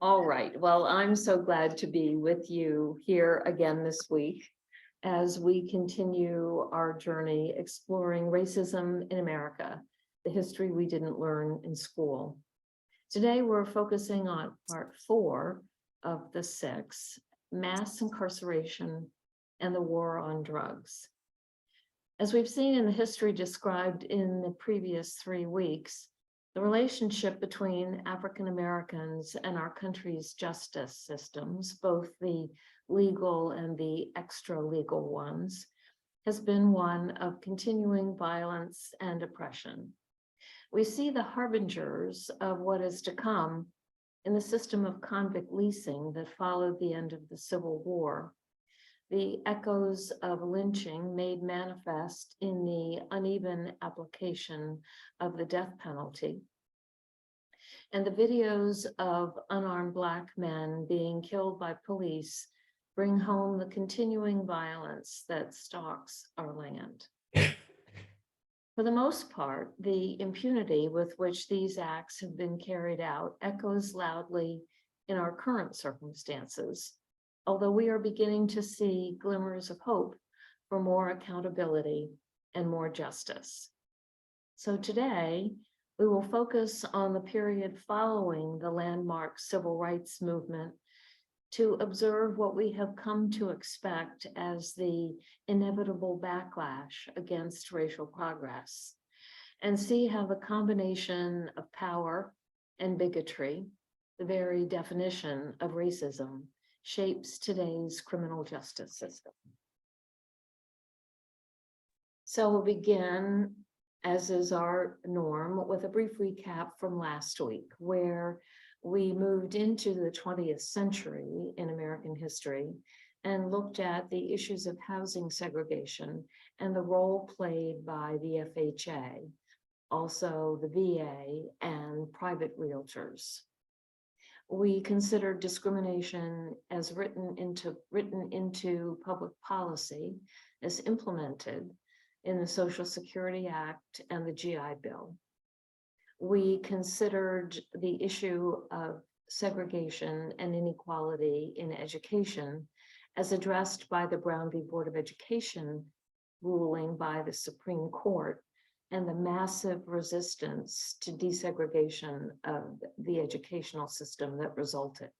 All right, well, I'm so glad to be with you here again this week as we continue our journey exploring racism in America, the history we didn't learn in school. Today, we're focusing on part 4 of the 6, mass incarceration and the war on drugs. As we've seen in the history described in the previous 3 weeks, the relationship between African Americans and our country's justice systems, both the legal and the extra-legal ones, has been one of continuing violence and oppression. We see the harbingers of what is to come in the system of convict leasing that followed the end of the Civil War, the echoes of lynching made manifest in the uneven application of the death penalty, and the videos of unarmed Black men being killed by police bring home the continuing violence that stalks our land. For the most part, the impunity with which these acts have been carried out echoes loudly in our current circumstances, although we are beginning to see glimmers of hope for more accountability and more justice. So today, we will focus on the period following the landmark civil rights movement to observe what we have come to expect as the inevitable backlash against racial progress, and see how the combination of power and bigotry, the very definition of racism, shapes today's criminal justice system. So we'll begin, as is our norm, with a brief recap from last week, where we moved into the 20th century in American history and looked at the issues of housing segregation and the role played by the FHA, also the VA and private realtors. We considered discrimination as written into public policy, as implemented in the Social Security Act and the GI Bill. We considered the issue of segregation and inequality in education as addressed by the Brown v. Board of Education ruling by the Supreme Court and the massive resistance to desegregation of the educational system that resulted.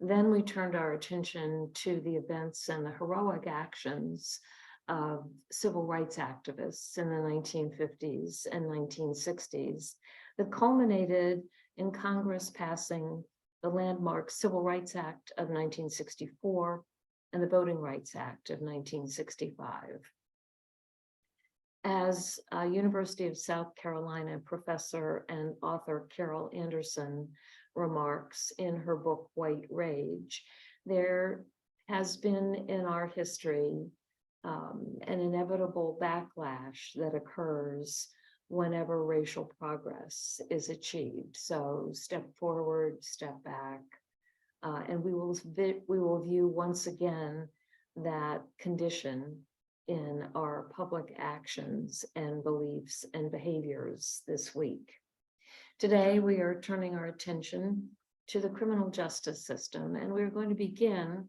Then we turned our attention to the events and the heroic actions of civil rights activists in the 1950s and 1960s that culminated in Congress passing the landmark Civil Rights Act of 1964 and the Voting Rights Act of 1965. As University of South Carolina professor and author Carol Anderson remarks in her book, White Rage, there has been in our history an inevitable backlash that occurs whenever racial progress is achieved. So step forward, step back, and we will view once again that condition in our public actions and beliefs and behaviors this week. Today, we are turning our attention to the criminal justice system, and we're going to begin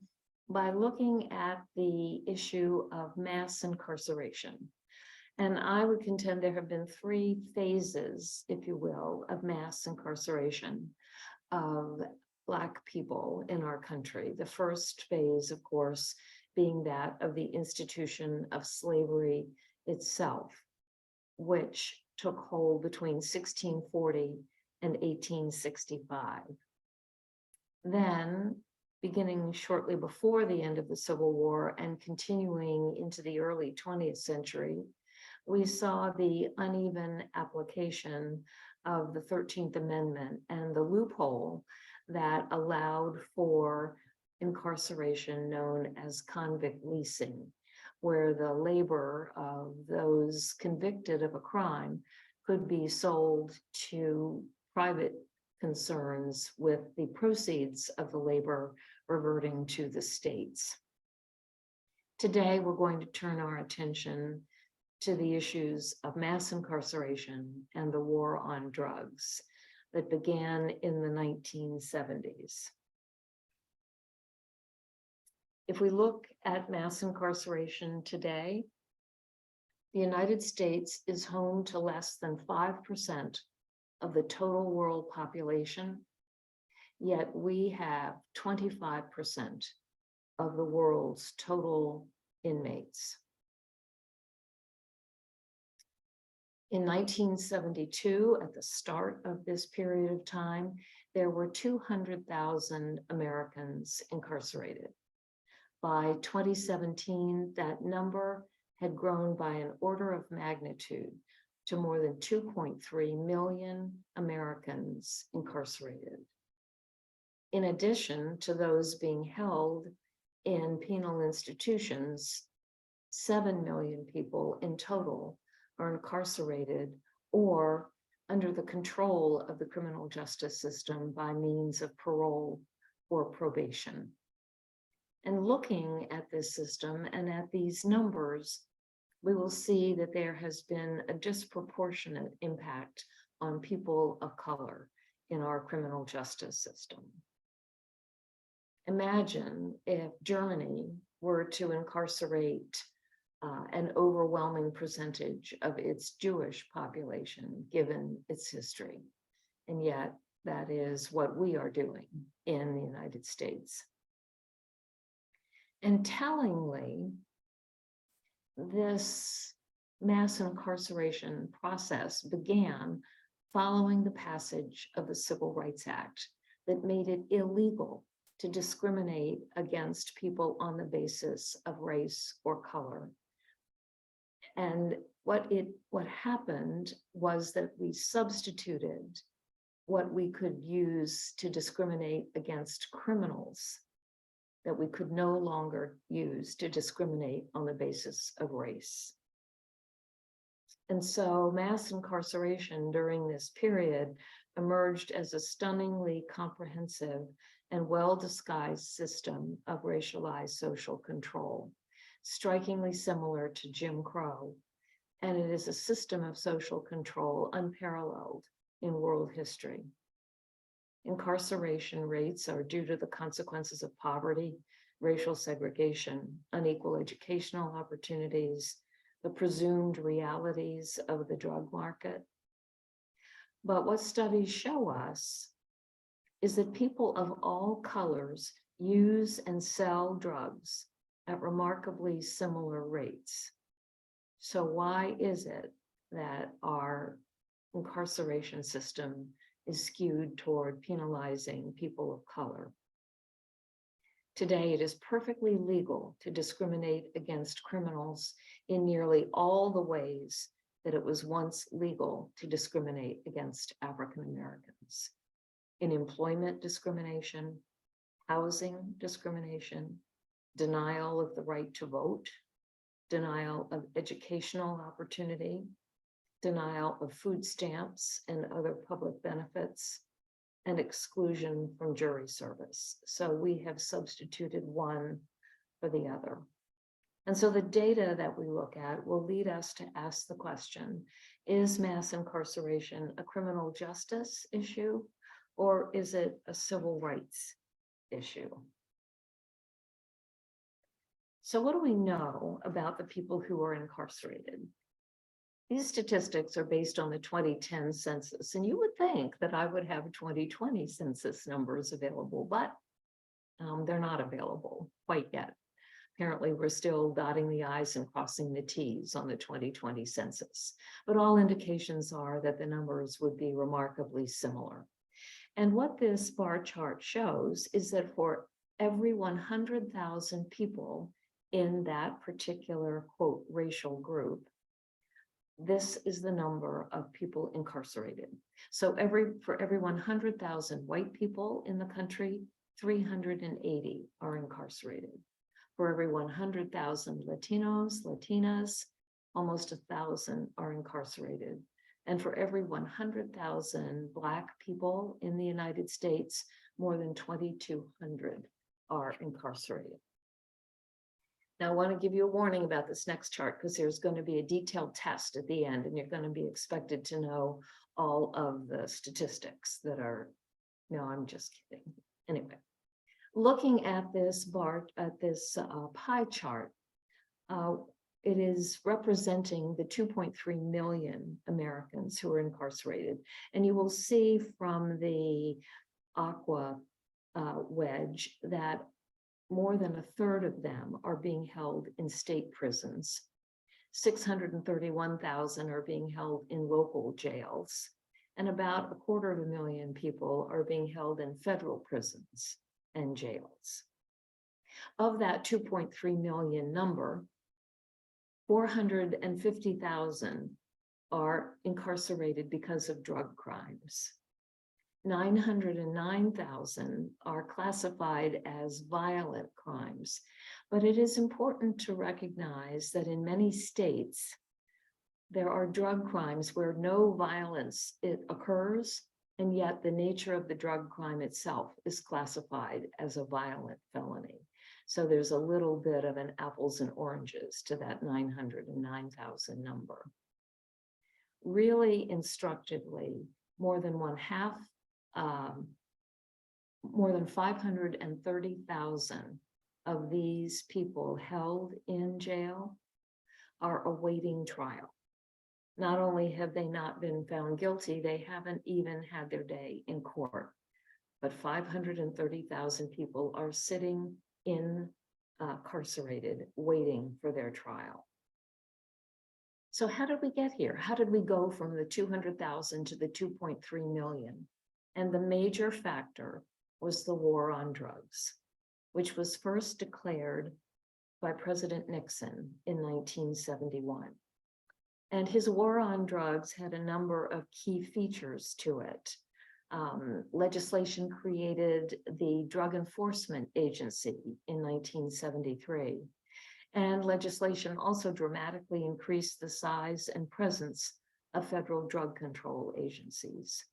by looking at the issue of mass incarceration. And I would contend there have been 3 phases, if you will, of mass incarceration of Black people in our country. The first phase, of course, being that of the institution of slavery itself, which took hold between 1640 and 1865. Then, beginning shortly before the end of the Civil War and continuing into the early 20th century, we saw the uneven application of the 13th Amendment and the loophole that allowed for incarceration known as convict leasing, where the labor of those convicted of a crime could be sold to private concerns with the proceeds of the labor reverting to the states. Today, we're going to turn our attention to the issues of mass incarceration and the war on drugs. that began in the 1970s. If we look at mass incarceration today, the United States is home to less than 5% of the total world population, yet we have 25% of the world's total inmates. In 1972, at the start of this period of time, there were 200,000 Americans incarcerated. By 2017, that number had grown by an order of magnitude to more than 2.3 million Americans incarcerated. In addition to those being held in penal institutions, 7 million people in total are incarcerated or under the control of the criminal justice system by means of parole or probation. And looking at this system and at these numbers, we will see that there has been a disproportionate impact on people of color in our criminal justice system. Imagine if Germany were to incarcerate an overwhelming percentage of its Jewish population, given its history. And yet, that is what we are doing in the United States. And tellingly, this mass incarceration process began following the passage of the Civil Rights Act that made it illegal to discriminate against people on the basis of race or color. And what happened was that we substituted what we could use to discriminate against criminals that we could no longer use to discriminate on the basis of race. And so mass incarceration during this period emerged as a stunningly comprehensive and well-disguised system of racialized social control, strikingly similar to Jim Crow. And it is a system of social control unparalleled in world history. Incarceration rates are due to the consequences of poverty, racial segregation, unequal educational opportunities, the presumed realities of the drug market. But what studies show us is that people of all colors use and sell drugs at remarkably similar rates. So why is it that our incarceration system is skewed toward penalizing people of color? Today, it is perfectly legal to discriminate against criminals in nearly all the ways that it was once legal to discriminate against African Americans. In employment discrimination, housing discrimination, denial of the right to vote, denial of educational opportunity, denial of food stamps and other public benefits, and exclusion from jury service. So we have substituted one for the other. And so the data that we look at will lead us to ask the question, is mass incarceration a criminal justice issue, or is it a civil rights issue? So what do we know about the people who are incarcerated? These statistics are based on the 2010 census, and you would think that I would have 2020 census numbers available, but they're not available quite yet. Apparently, we're still dotting the I's and crossing the T's on the 2020 census, but all indications are that the numbers would be remarkably similar. And what this bar chart shows is that for every 100,000 people in that particular, quote, racial group, this is the number of people incarcerated. So for every 100,000 white people in the country, 380 are incarcerated. For every 100,000 Latinos, Latinas, almost 1,000 are incarcerated. And for every 100,000 Black people in the United States, more than 2,200 are incarcerated. Now, I want to give you a warning about this next chart because there's going to be a detailed test at the end, and you're going to be expected to know all of the statistics that are, no, I'm just kidding. Anyway, looking at this pie chart, it is representing the 2.3 million Americans who are incarcerated. And you will see from the aqua wedge that more than a third of them are being held in state prisons. 631,000 are being held in local jails, and about 250,000 people are being held in federal prisons and jails. Of that 2.3 million number, 450,000 are incarcerated because of drug crimes. 909,000 are classified as violent crimes. But it is important to recognize that in many states, there are drug crimes where no violence occurs, and yet the nature of the drug crime itself is classified as a violent felony. So there's a little bit of an apples and oranges to that 909,000 number. Really instructively, more than 530,000 of these people held in jail are awaiting trial. Not only have they not been found guilty, they haven't even had their day in court, but 530,000 people are sitting incarcerated, waiting for their trial. So how did we get here? How did we go from the 200,000 to the 2.3 million? And the major factor was the war on drugs, which was first declared by President Nixon in 1971. And his war on drugs had a number of key features to it. Legislation created the Drug Enforcement Agency in 1973. And legislation also dramatically increased the size and presence of federal drug control agencies.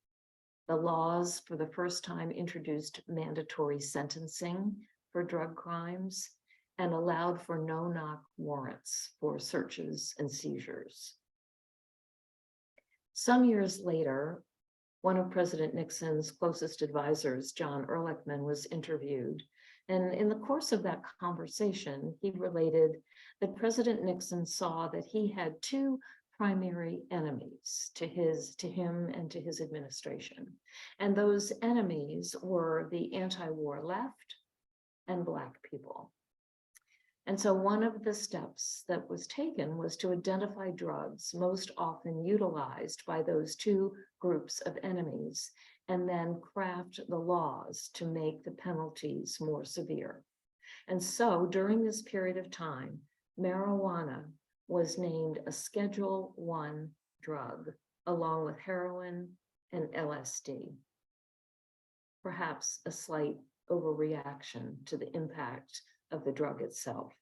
The laws for the first time introduced mandatory sentencing for drug crimes and allowed for no-knock warrants for searches and seizures. Some years later, one of President Nixon's closest advisors, John Ehrlichman, was interviewed. And in the course of that conversation, he related that President Nixon saw that he had two primary enemies to him and to his administration. And those enemies were the anti-war left and Black people. And so one of the steps that was taken was to identify drugs most often utilized by those two groups of enemies, and then craft the laws to make the penalties more severe. And so during this period of time, marijuana was named a Schedule I drug, along with heroin and LSD. Perhaps a slight overreaction to the impact of the drug itself.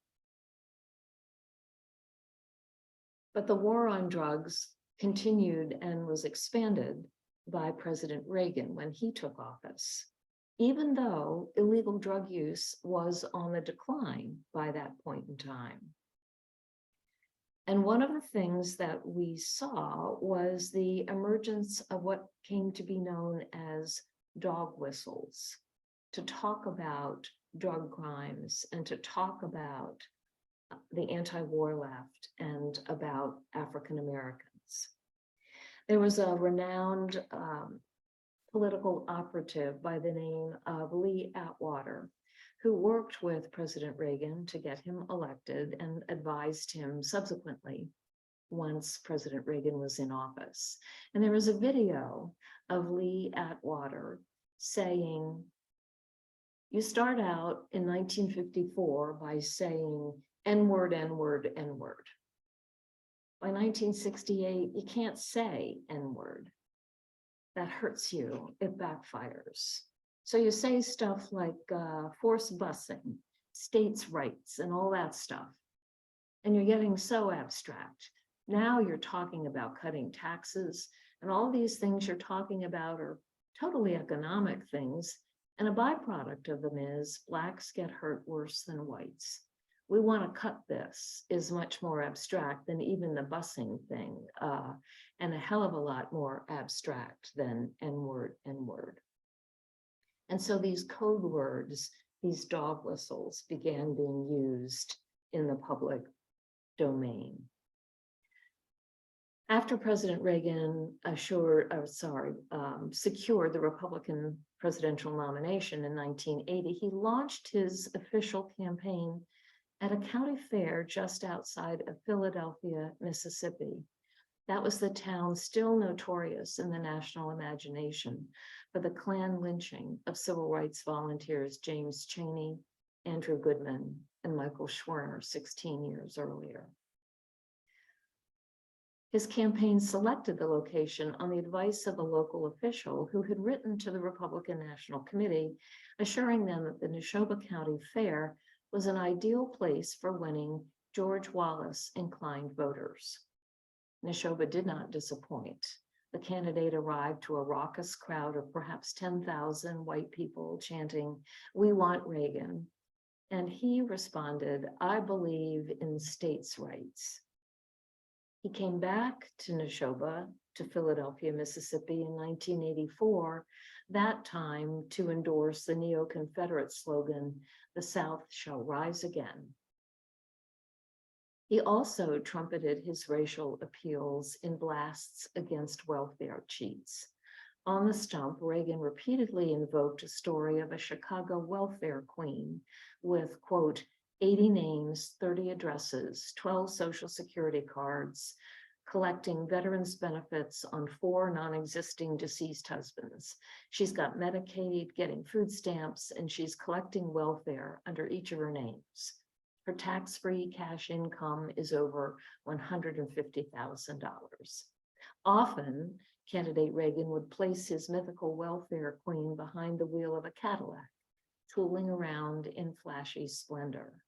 But the war on drugs continued and was expanded by President Reagan when he took office, even though illegal drug use was on the decline by that point in time. And one of the things that we saw was the emergence of what came to be known as dog whistles, to talk about drug crimes and to talk about the anti-war left and about African Americans. There was a renowned political operative by the name of Lee Atwater, who worked with President Reagan to get him elected and advised him subsequently once President Reagan was in office. And there was a video of Lee Atwater saying, you start out in 1954 by saying N-word, N-word, N-word. By 1968, you can't say N-word. That hurts you, it backfires. So you say stuff like forced busing, states' rights, and all that stuff. And you're getting so abstract. Now you're talking about cutting taxes, and all these things you're talking about are totally economic things. And a byproduct of them is Blacks get hurt worse than whites. we want to cut this is much more abstract than even the busing thing, and a hell of a lot more abstract than N-word, N-word. And so these code words, these dog whistles, began being used in the public domain. After President Reagan secured the Republican presidential nomination in 1980, he launched his official campaign at a county fair just outside of Philadelphia, Mississippi. That was the town still notorious in the national imagination for the Klan lynching of civil rights volunteers James Chaney, Andrew Goodman, and Michael Schwerner 16 years earlier. His campaign selected the location on the advice of a local official who had written to the Republican National Committee, assuring them that the Neshoba County Fair was an ideal place for winning George Wallace inclined voters. Neshoba did not disappoint. The candidate arrived to a raucous crowd of perhaps 10,000 white people chanting, "We want Reagan." And he responded, "I believe in states' rights." He came back to Neshoba, to Philadelphia, Mississippi in 1984, that time to endorse the neo-Confederate slogan, "The South shall rise again." He also trumpeted his racial appeals in blasts against welfare cheats. On the stump, Reagan repeatedly invoked a story of a Chicago welfare queen with, quote, 80 names, 30 addresses, 12 Social Security cards, collecting veterans' benefits on 4 non-existing deceased husbands. She's got Medicaid, getting food stamps, and she's collecting welfare under each of her names. Her tax-free cash income is over $150,000. Often, candidate Reagan would place his mythical welfare queen behind the wheel of a Cadillac, tooling around in flashy splendor.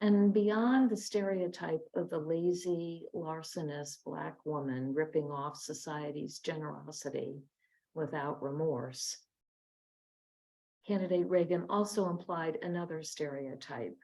And beyond the stereotype of the lazy, larcenous Black woman ripping off society's generosity without remorse, candidate Reagan also implied another stereotype,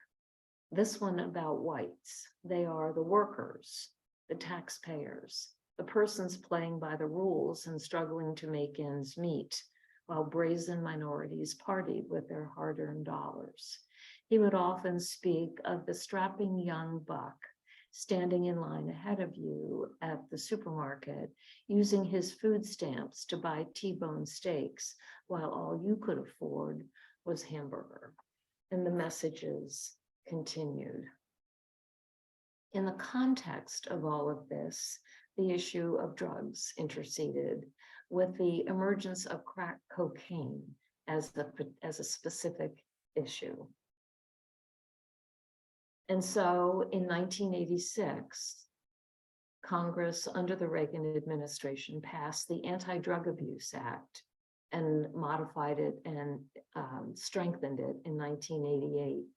this one about whites. They are the workers, the taxpayers, the persons playing by the rules and struggling to make ends meet, while brazen minorities partied with their hard-earned dollars. He would often speak of the strapping young buck standing in line ahead of you at the supermarket, using his food stamps to buy T-bone steaks, while all you could afford was hamburger. And the messages continued. In the context of all of this, the issue of drugs interceded, with the emergence of crack cocaine as a specific issue. And so in 1986, Congress under the Reagan administration passed the Anti-Drug Abuse Act and modified it and strengthened it in 1988.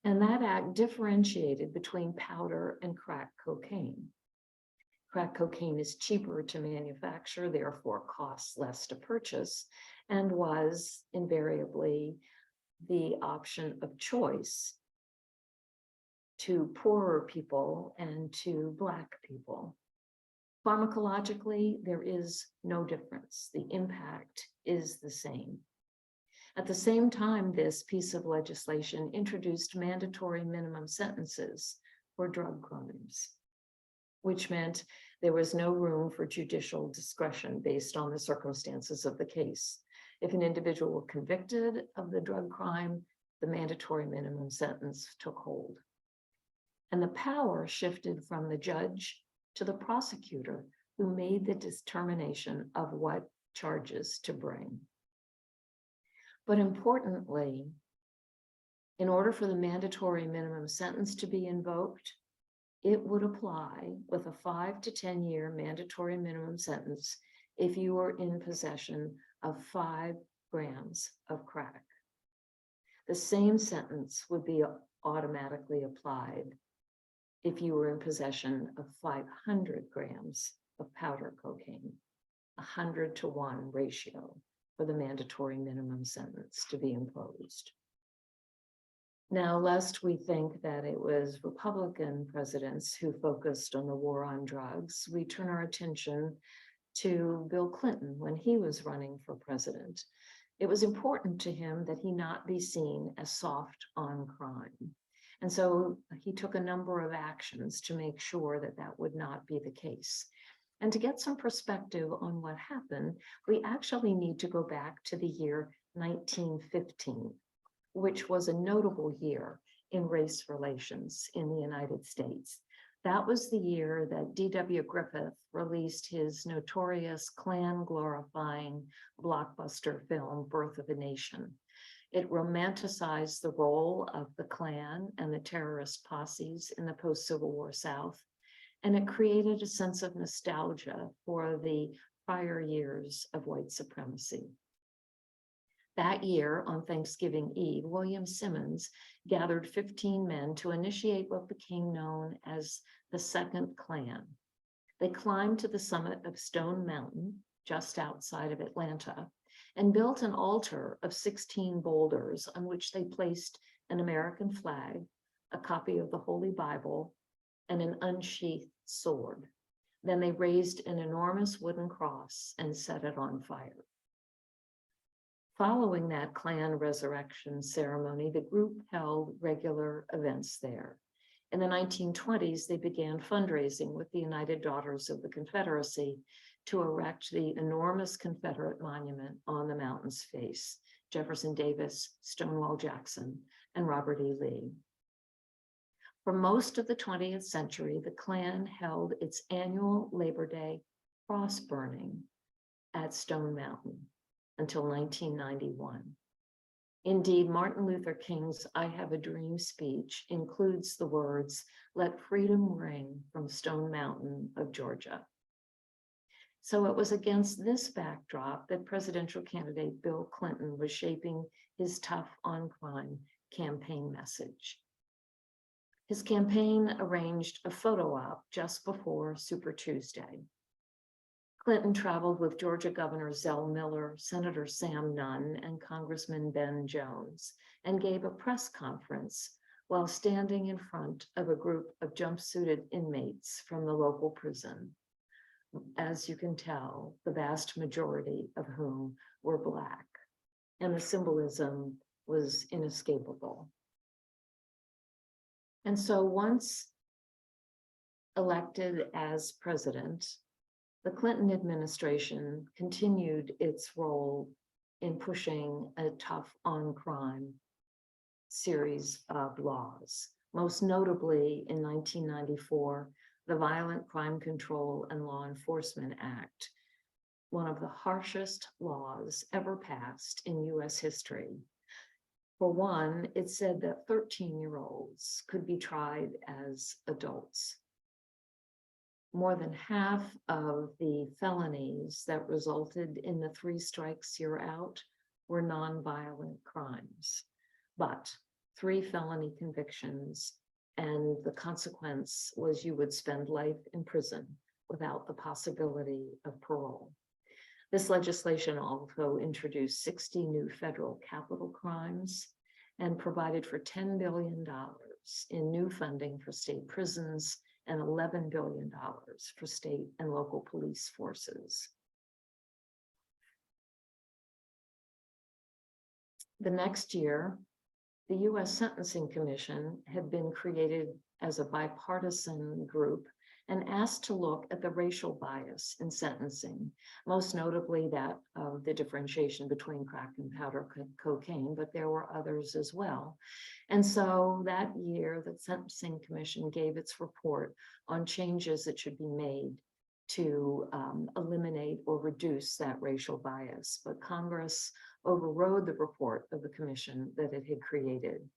And that act differentiated between powder and crack cocaine. Crack cocaine is cheaper to manufacture, therefore costs less to purchase, and was invariably the option of choice to poorer people and to Black people. Pharmacologically, there is no difference. The impact is the same. At the same time, this piece of legislation introduced mandatory minimum sentences for drug crimes, which meant there was no room for judicial discretion based on the circumstances of the case. If an individual were convicted of the drug crime, the mandatory minimum sentence took hold. And the power shifted from the judge to the prosecutor, who made the determination of what charges to bring. But importantly, in order for the mandatory minimum sentence to be invoked, it would apply with a 5 to 10 year mandatory minimum sentence if you were in possession of 5 grams of crack. The same sentence would be automatically applied if you were in possession of 500 grams of powder cocaine, 100-to-1 ratio for the mandatory minimum sentence to be imposed. Now, lest we think that it was Republican presidents who focused on the war on drugs, we turn our attention to Bill Clinton when he was running for president. It was important to him that he not be seen as soft on crime. And so he took a number of actions to make sure that that would not be the case. And to get some perspective on what happened, we actually need to go back to the year 1915, which was a notable year in race relations in the United States. That was the year that D.W. Griffith released his notorious Klan-glorifying blockbuster film, Birth of a Nation. It romanticized the role of the Klan and the terrorist posses in the post-Civil War South, and it created a sense of nostalgia for the prior years of white supremacy. That year, on Thanksgiving Eve, William Simmons gathered 15 men to initiate what became known as the Second Klan. They climbed to the summit of Stone Mountain, just outside of Atlanta, and built an altar of 16 boulders on which they placed an American flag, a copy of the Holy Bible, and an unsheathed sword. Then they raised an enormous wooden cross and set it on fire. Following that Klan resurrection ceremony, the group held regular events there. In the 1920s, they began fundraising with the United Daughters of the Confederacy to erect the enormous Confederate monument on the mountain's face: Jefferson Davis, Stonewall Jackson, and Robert E. Lee. For most of the 20th century, the Klan held its annual Labor Day cross burning at Stone Mountain until 1991. Indeed, Martin Luther King's "I Have a Dream" speech includes the words, "Let freedom ring from Stone Mountain of Georgia." So it was against this backdrop that presidential candidate Bill Clinton was shaping his tough on crime campaign message. His campaign arranged a photo op just before Super Tuesday. Clinton traveled with Georgia Governor Zell Miller, Senator Sam Nunn, and Congressman Ben Jones, and gave a press conference while standing in front of a group of jumpsuited inmates from the local prison. As you can tell, the vast majority of whom were Black, and the symbolism was inescapable. And so once elected as president, the Clinton administration continued its role in pushing a tough on crime series of laws. Most notably in 1994, the Violent Crime Control and Law Enforcement Act, one of the harshest laws ever passed in US history. For one, it said that 13-year-olds could be tried as adults. More than half of the felonies that resulted in the 3 strikes you're out were nonviolent crimes, but 3 felony convictions, and the consequence was you would spend life in prison without the possibility of parole. This legislation also introduced 60 new federal capital crimes and provided for $10 billion in new funding for state prisons and $11 billion for state and local police forces. The next year, the U.S. Sentencing Commission had been created as a bipartisan group and asked to look at the racial bias in sentencing, most notably that of the differentiation between crack and powder cocaine, but there were others as well. And so that year, the Sentencing Commission gave its report on changes that should be made to eliminate or reduce that racial bias. But Congress overrode the report of the commission that it had created.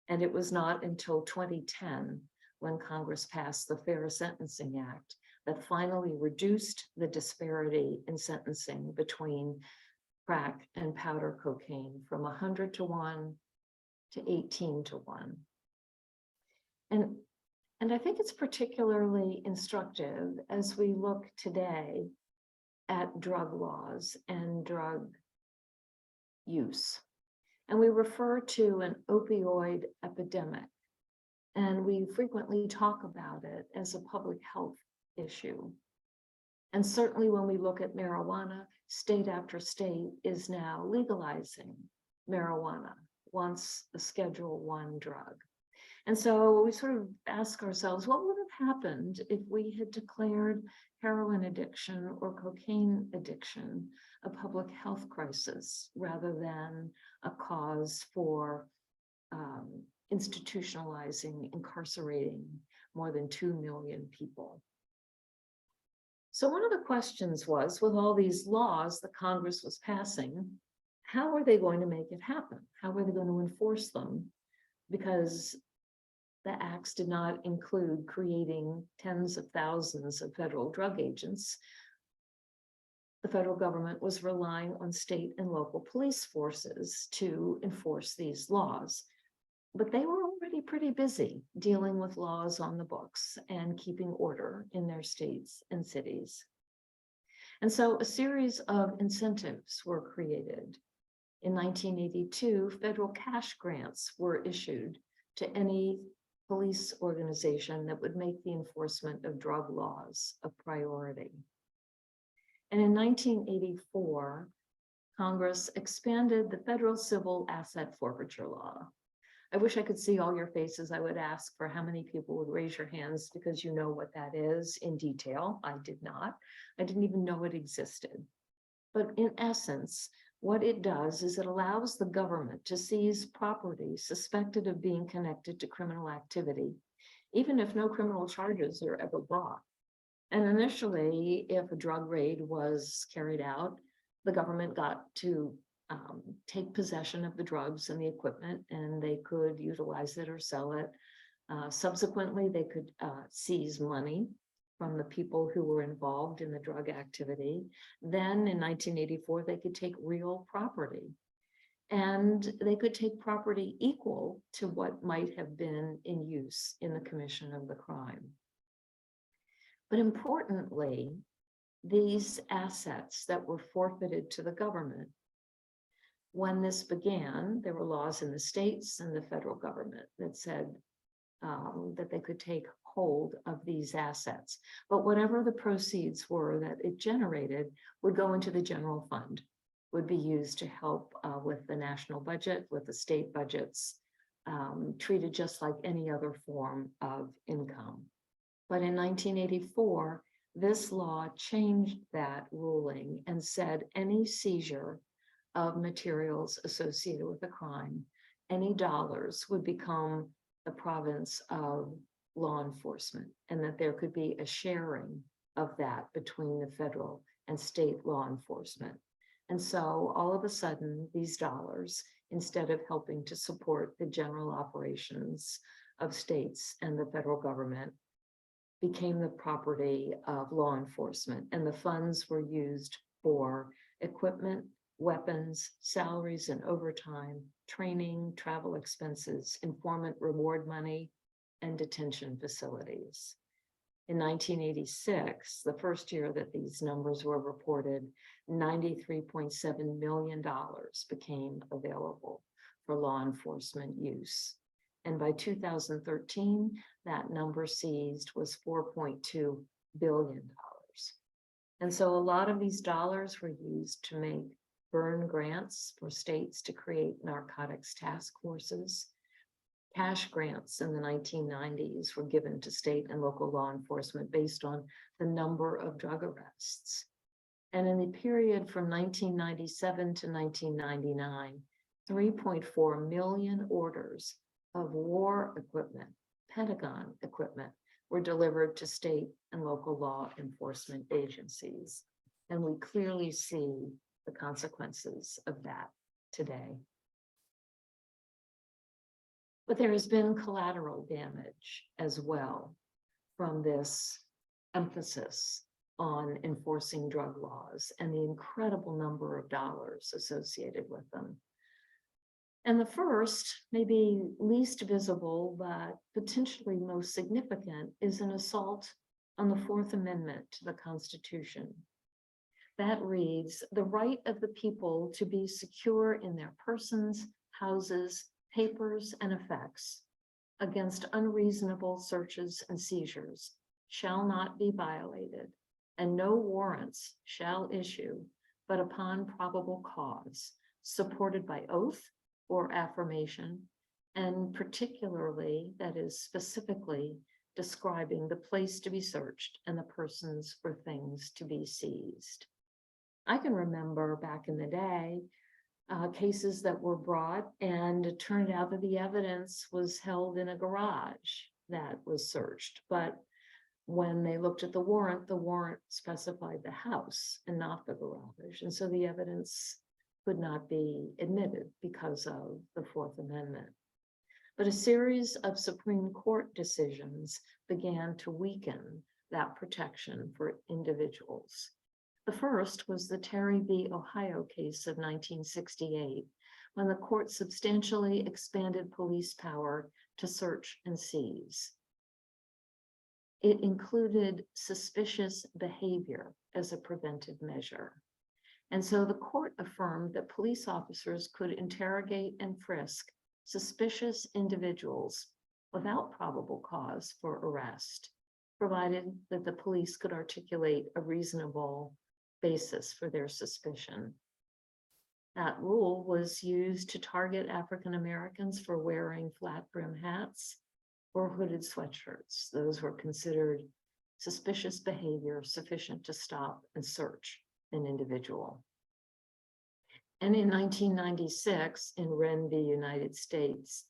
And it was not until 2010, when Congress passed the Fair Sentencing Act, that finally reduced the disparity in sentencing between crack and powder cocaine from 100 to 1 to 18 to 1. And I think it's particularly instructive as we look today at drug laws and drug use. And we refer to an opioid epidemic. And we frequently talk about it as a public health issue. And certainly when we look at marijuana, state after state is now legalizing marijuana once a Schedule I drug. And so we sort of ask ourselves, what would have happened if we had declared heroin addiction or cocaine addiction a public health crisis rather than a cause for institutionalizing, incarcerating more than 2 million people? So one of the questions was, with all these laws that Congress was passing, how are they going to make it happen? How are they going to enforce them? Because the acts did not include creating tens of thousands of federal drug agents. The federal government was relying on state and local police forces to enforce these laws. But they were already pretty busy dealing with laws on the books and keeping order in their states and cities. And so a series of incentives were created. In 1982, federal cash grants were issued to any police organization that would make the enforcement of drug laws a priority. And in 1984, Congress expanded the federal civil asset forfeiture law. I wish I could see all your faces. I would ask for how many people would raise your hands because you know what that is in detail. I did not. I didn't even know it existed. But in essence, what it does is it allows the government to seize property suspected of being connected to criminal activity, even if no criminal charges are ever brought. And initially, if a drug raid was carried out, the government got to take possession of the drugs and the equipment, and they could utilize it or sell it. Subsequently, they could seize money from the people who were involved in the drug activity. Then in 1984, they could take real property, and they could take property equal to what might have been in use in the commission of the crime. But importantly, these assets that were forfeited to the government, when this began, there were laws in the states and the federal government that said that they could take hold of these assets. But whatever the proceeds were that it generated would go into the general fund, would be used to help with the national budget, with the state budgets, treated just like any other form of income. But in 1984, this law changed that ruling and said any seizure of materials associated with a crime, any dollars would become the province of law enforcement, and that there could be a sharing of that between the federal and state law enforcement. And so all of a sudden, these dollars, instead of helping to support the general operations of states and the federal government, became the property of law enforcement, and the funds were used for equipment, weapons, salaries and overtime, training, travel expenses, informant reward money, and detention facilities. In 1986, the first year that these numbers were reported, $93.7 million became available for law enforcement use. And by 2013, that number seized was $4.2 billion. And so a lot of these dollars were used to make burn grants for states to create narcotics task forces. Cash grants in the 1990s were given to state and local law enforcement based on the number of drug arrests. And in the period from 1997 to 1999, 3.4 million orders of war equipment, Pentagon equipment, were delivered to state and local law enforcement agencies. And we clearly see the consequences of that today. But there has been collateral damage as well from this emphasis on enforcing drug laws and the incredible number of dollars associated with them. And the first, maybe least visible, but potentially most significant, is an assault on the Fourth Amendment to the Constitution. That reads, "The right of the people to be secure in their persons, houses, papers, and effects against unreasonable searches and seizures shall not be violated, and no warrants shall issue but upon probable cause, supported by oath or affirmation, and particularly, that is specifically, describing the place to be searched and the persons or things to be seized. I can remember back in the day, cases that were brought, and it turned out that the evidence was held in a garage that was searched. But when they looked at the warrant specified the house and not the garage. And so the evidence could not be admitted because of the Fourth Amendment. But a series of Supreme Court decisions began to weaken that protection for individuals. The first was the Terry v. Ohio case of 1968, when the court substantially expanded police power to search and seize. It included suspicious behavior as a preventive measure. And so the court affirmed that police officers could interrogate and frisk suspicious individuals without probable cause for arrest, provided that the police could articulate a reasonable basis for their suspicion. That rule was used to target African Americans for wearing flat brim hats or hooded sweatshirts. Those were considered suspicious behavior sufficient to stop and search an individual. And in 1996, in Wren v. United States,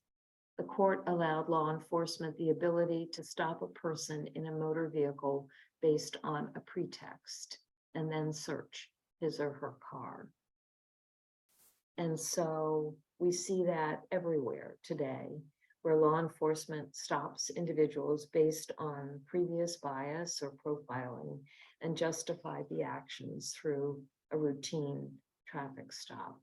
the court allowed law enforcement the ability to stop a person in a motor vehicle based on a pretext and then search his or her car. And so we see that everywhere today, where law enforcement stops individuals based on previous bias or profiling and justify the actions through a routine traffic stop.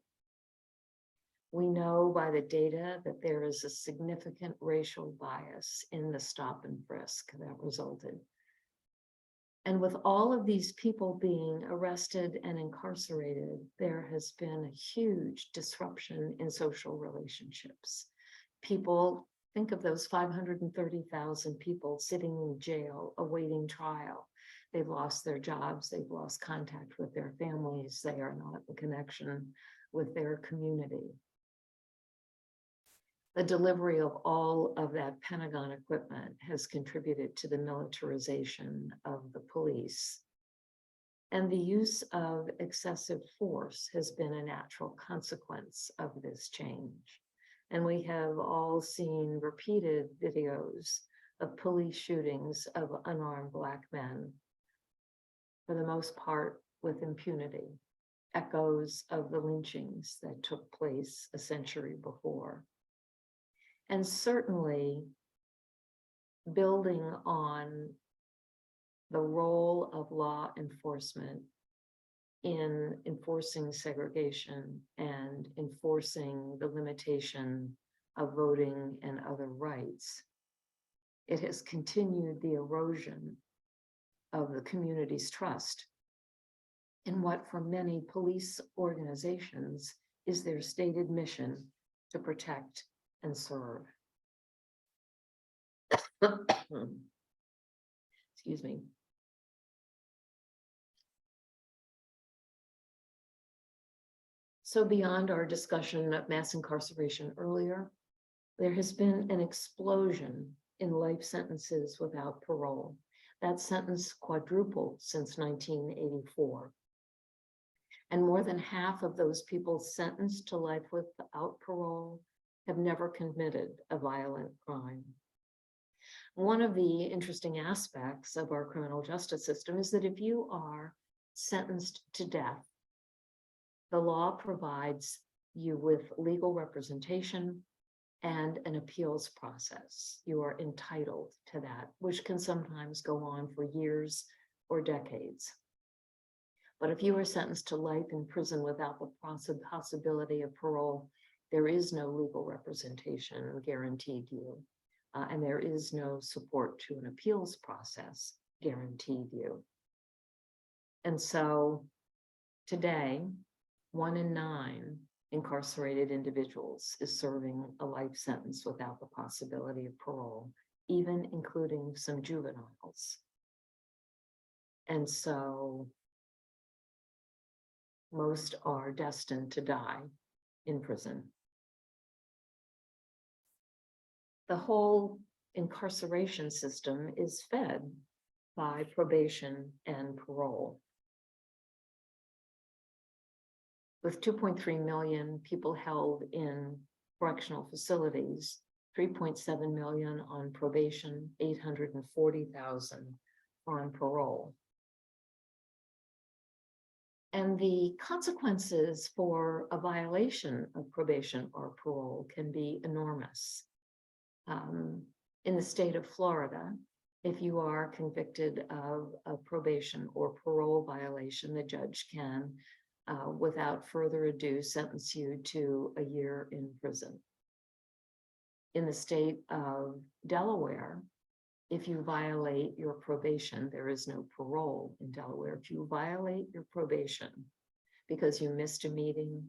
We know by the data that there is a significant racial bias in the stop and frisk that resulted. And with all of these people being arrested and incarcerated, there has been a huge disruption in social relationships. People, think of those 530,000 people sitting in jail awaiting trial. They've lost their jobs, they've lost contact with their families, they are not in connection with their community. The delivery of all of that Pentagon equipment has contributed to the militarization of the police. And the use of excessive force has been a natural consequence of this change. And we have all seen repeated videos of police shootings of unarmed Black men, for the most part with impunity, echoes of the lynchings that took place a century before. And certainly building on the role of law enforcement in enforcing segregation and enforcing the limitation of voting and other rights, it has continued the erosion of the community's trust in what for many police organizations is their stated mission to protect and serve. Excuse me. So beyond our discussion of mass incarceration earlier, there has been an explosion in life sentences without parole. That sentence quadrupled since 1984. And more than half of those people sentenced to life without parole have never committed a violent crime. One of the interesting aspects of our criminal justice system is that if you are sentenced to death, the law provides you with legal representation and an appeals process. You are entitled to that, which can sometimes go on for years or decades. But if you are sentenced to life in prison without the possibility of parole, there is no legal representation guaranteed you, and there is no support to an appeals process guaranteed you. And so today, 1 in 9 incarcerated individuals is serving a life sentence without the possibility of parole, even including some juveniles. And so most are destined to die in prison. The whole incarceration system is fed by probation and parole. With 2.3 million people held in correctional facilities, 3.7 million on probation, 840,000 on parole. And the consequences for a violation of probation or parole can be enormous. In the state of Florida, if you are convicted of a probation or parole violation, the judge can, without further ado, sentence you to a year in prison. In the state of Delaware, if you violate your probation, there is no parole in Delaware. If you violate your probation because you missed a meeting,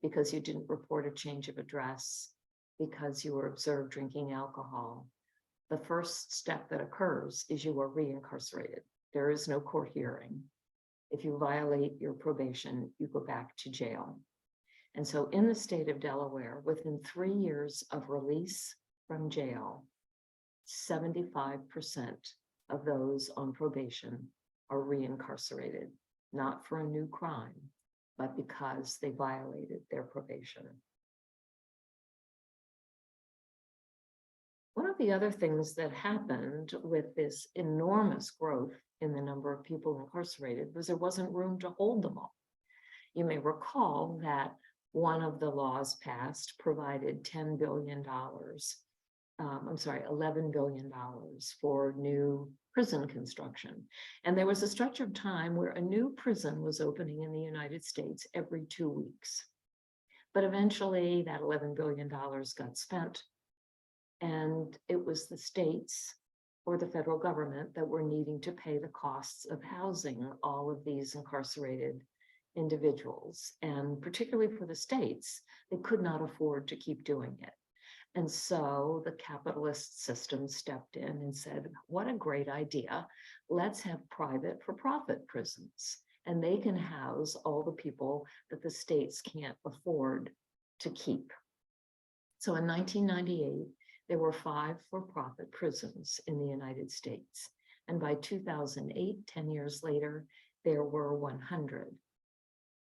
because you didn't report a change of address, because you were observed drinking alcohol, the first step that occurs is you are reincarcerated. There is no court hearing. If you violate your probation, you go back to jail. And so in the state of Delaware, within 3 years of release from jail, 75% of those on probation are reincarcerated, not for a new crime, but because they violated their probation. One of the other things that happened with this enormous growth in the number of people incarcerated was there wasn't room to hold them all. You may recall that one of the laws passed provided $11 billion for new prison construction. And there was a stretch of time where a new prison was opening in the United States every 2 weeks. But eventually that $11 billion got spent, and it was the states or the federal government that were needing to pay the costs of housing all of these incarcerated individuals. And particularly for the states, they could not afford to keep doing it. And so the capitalist system stepped in and said, what a great idea. Let's have private for-profit prisons, and they can house all the people that the states can't afford to keep. So in 1998, there were 5 for-profit prisons in the United States. And by 2008, 10 years later, there were 100.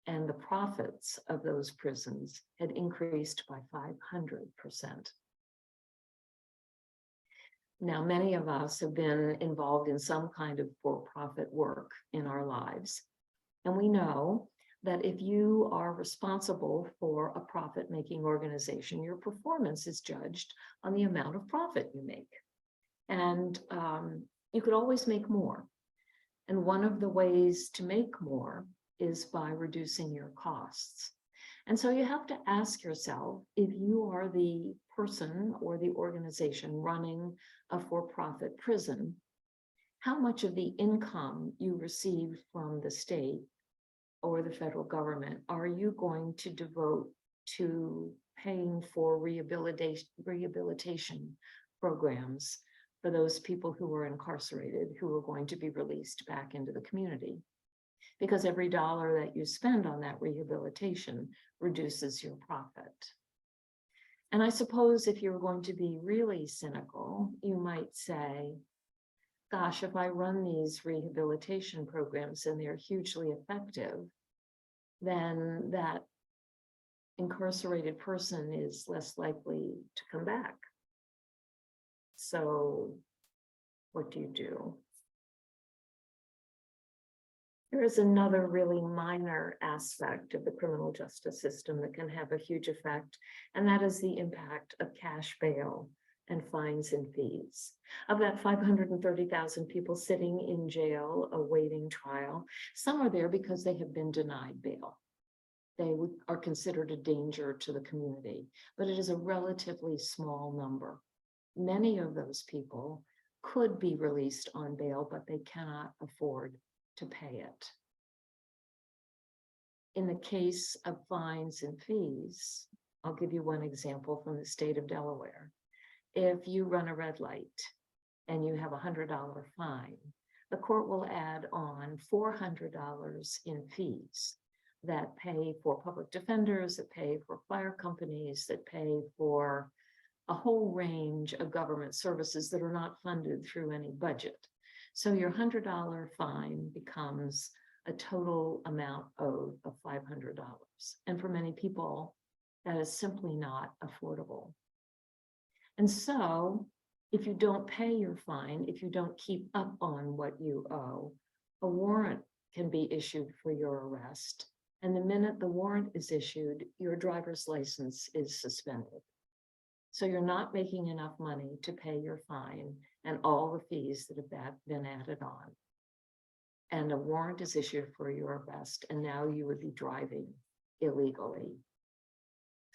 And the profits of those prisons had increased by 500%. Now, many of us have been involved in some kind of for-profit work in our lives. And we know that if you are responsible for a profit-making organization, your performance is judged on the amount of profit you make. And you could always make more. And one of the ways to make more is by reducing your costs. And so you have to ask yourself, if you are the person or the organization running a for-profit prison, how much of the income you receive from the state or the federal government are you going to devote to paying for rehabilitation programs for those people who are incarcerated, who are going to be released back into the community? Because every dollar that you spend on that rehabilitation reduces your profit. And I suppose if you're going to be really cynical, you might say, gosh, if I run these rehabilitation programs and they're hugely effective, then that incarcerated person is less likely to come back. So what do you do? There is another really minor aspect of the criminal justice system that can have a huge effect, and that is the impact of cash bail and fines and fees. Of that 530,000 people sitting in jail awaiting trial, some are there because they have been denied bail. They are considered a danger to the community, but it is a relatively small number. Many of those people could be released on bail, but they cannot afford to pay it. in the case of fines and fees, I'll give you one example from the state of Delaware. If you run a red light and you have $100 fine, the court will add on $400 in fees that pay for public defenders, that pay for fire companies, that pay for a whole range of government services that are not funded through any budget. So your $100 fine becomes a total amount owed of $500. And for many people, that is simply not affordable. And so if you don't pay your fine, if you don't keep up on what you owe, a warrant can be issued for your arrest. And the minute the warrant is issued, your driver's license is suspended. So you're not making enough money to pay your fine and all the fees that have been added on. And a warrant is issued for your arrest, and now you would be driving illegally.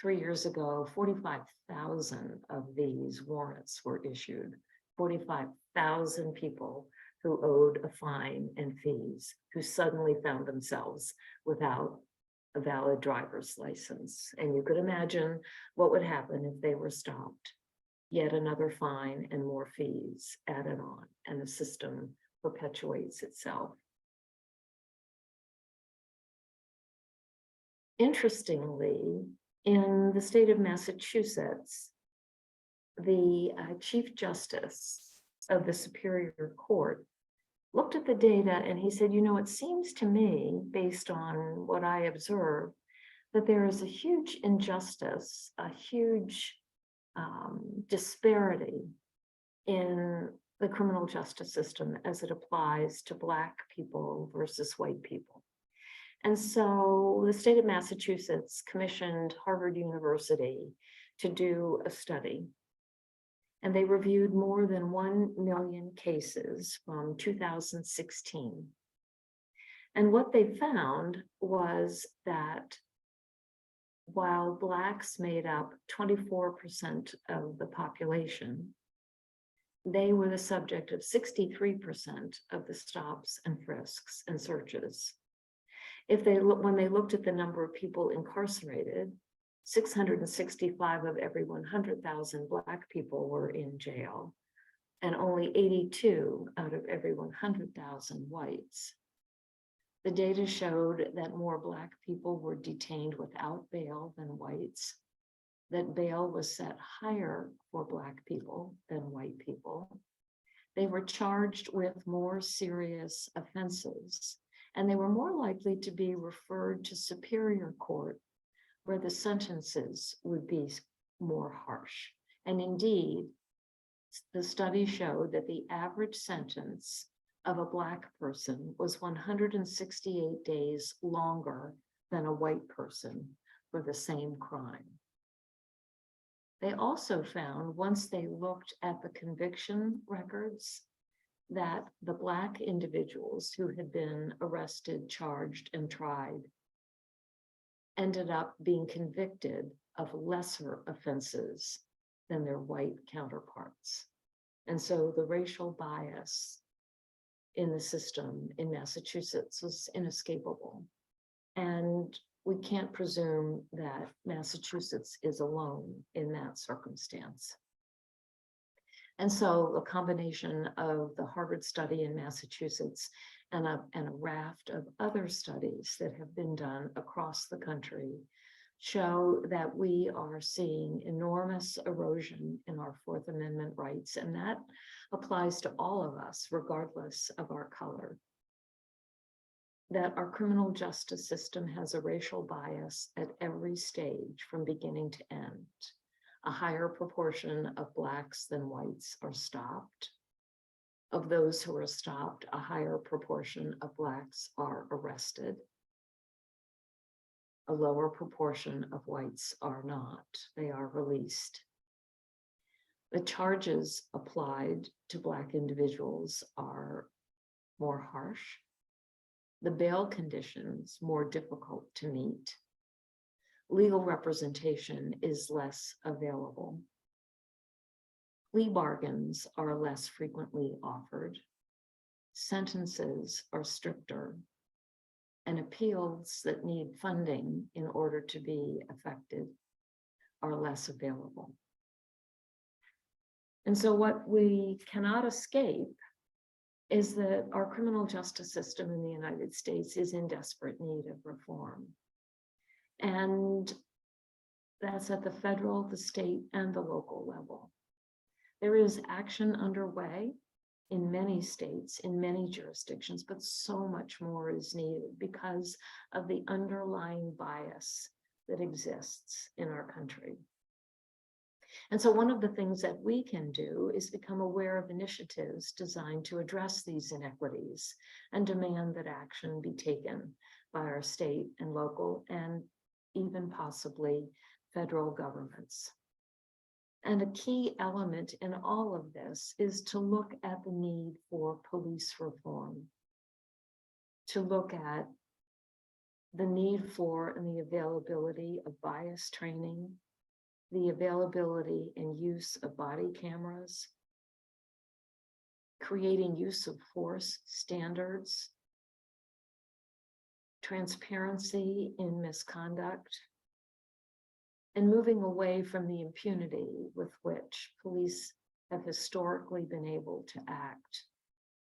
3 years ago, 45,000 of these warrants were issued. 45,000 people who owed a fine and fees, who suddenly found themselves without a valid driver's license. And you could imagine what would happen if they were stopped. Yet another fine and more fees added on, and the system perpetuates itself. Interestingly, in the state of Massachusetts, the Chief Justice of the Superior Court looked at the data and he said, you know, it seems to me, based on what I observed, that there is a huge injustice, a huge disparity in the criminal justice system as it applies to Black people versus white people. And so the state of Massachusetts commissioned Harvard University to do a study. And they reviewed more than 1 million cases from 2016. And what they found was that while Blacks made up 24% of the population, they were the subject of 63% of the stops and frisks and searches. When they looked at the number of people incarcerated, 665 of every 100,000 Black people were in jail, and only 82 out of every 100,000 whites. The data showed that more Black people were detained without bail than whites, that bail was set higher for Black people than white people. They were charged with more serious offenses, and they were more likely to be referred to Superior Court, where the sentences would be more harsh. And indeed, the study showed that the average sentence of a Black person was 168 days longer than a white person for the same crime. They also found, once they looked at the conviction records, that the Black individuals who had been arrested, charged, and tried ended up being convicted of lesser offenses than their white counterparts. And so the racial bias in the system in Massachusetts was inescapable. And we can't presume that Massachusetts is alone in that circumstance. And so a combination of the Harvard study in Massachusetts and a raft of other studies that have been done across the country show that we are seeing enormous erosion in our Fourth Amendment rights, and that applies to all of us, regardless of our color. That our criminal justice system has a racial bias at every stage from beginning to end. A higher proportion of Blacks than whites are stopped. Of those who are stopped, a higher proportion of Blacks are arrested. A lower proportion of whites are not. They are released. The charges applied to Black individuals are more harsh. The bail conditions more difficult to meet. Legal representation is less available. Plea bargains are less frequently offered. Sentences are stricter. and appeals that need funding in order to be effective are less available. And so what we cannot escape is that our criminal justice system in the United States is in desperate need of reform. And that's at the federal, the state, and the local level. There is action underway in many states, in many jurisdictions, but so much more is needed because of the underlying bias that exists in our country. And so one of the things that we can do is become aware of initiatives designed to address these inequities and demand that action be taken by our state and local and even possibly federal governments. And a key element in all of this is to look at the need for police reform, to look at the need for and the availability of bias training, the availability and use of body cameras, creating use of force standards, transparency in misconduct, and moving away from the impunity with which police have historically been able to act,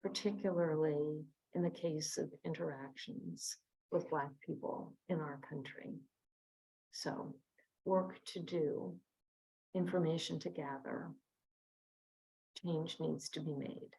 particularly in the case of interactions with Black people in our country. So, work to do, information to gather, change needs to be made.